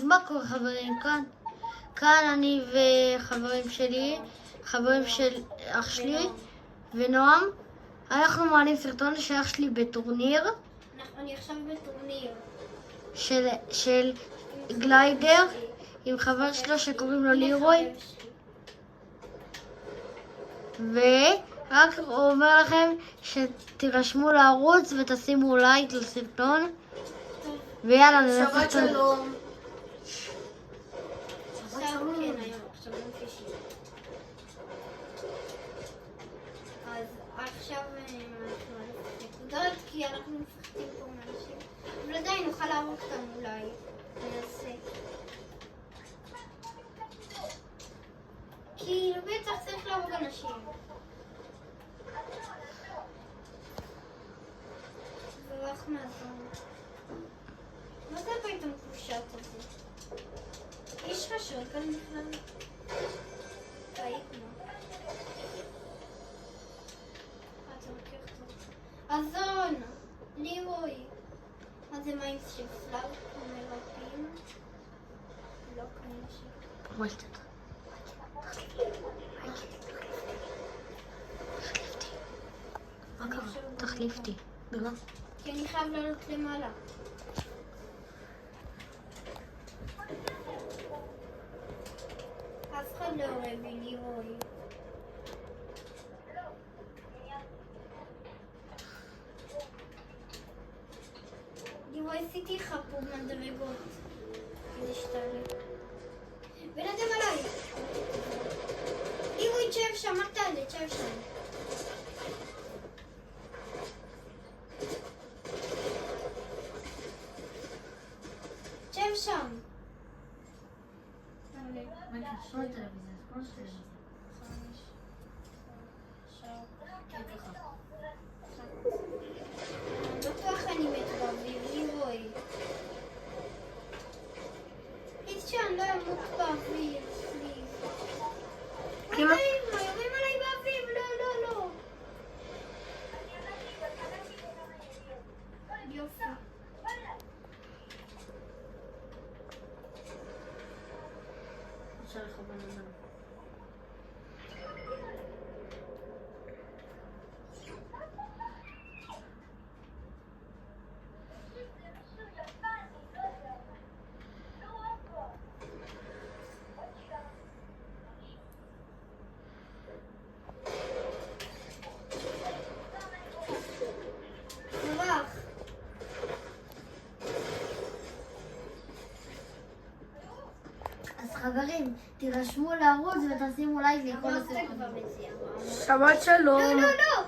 מה קורה חברים? כאן אני וחברים שלי, חברים של אח שלי ונועם. אנחנו מעלים סרטון של אח שלי בטורניר. אני עכשיו בטורניר. של גליידר עם חבר שלו שקוראים לו לירוי. ורק הוא אומר לכם שתירשמו לערוץ ותשימו לייק לסרטון. ויאללה, ננסה. שבת שלום. אז עכשיו אנחנו כי אנחנו מפחדים פה מאנשים. אבל עדיין נוכל להרוג אותם אולי. ננסה. כי בטח צריך להרוג אנשים. ברח מהזון. מה זה הבית המקושט הזה? יש לך שרקל בכלל? ראית מה? אתה לוקח אותו. הזון! לירוי! מה זה מים של פלאג? מרפאים? לא, כנראה ש... וולטת. מה קרה? תחליפתי. במה? כי אני חייב לעלות למעלה. אף אחד לא רואה בי, לירוי. לירוי, עשיתי לך פה מדרגות כדי שתעלה. בן אדם עליי! לירוי, תשב שם, אל תעלה, תשב שם. תשב שם. בטוח אני מת באוויר, לירוי. פליז שאני לא אמות באוויר, פליז. יורים עליי באוויר, לא. יופי. אז חברים, תירשמו לערוץ ותשימו לייק לכל הסרטונים. שבת שלום. לא.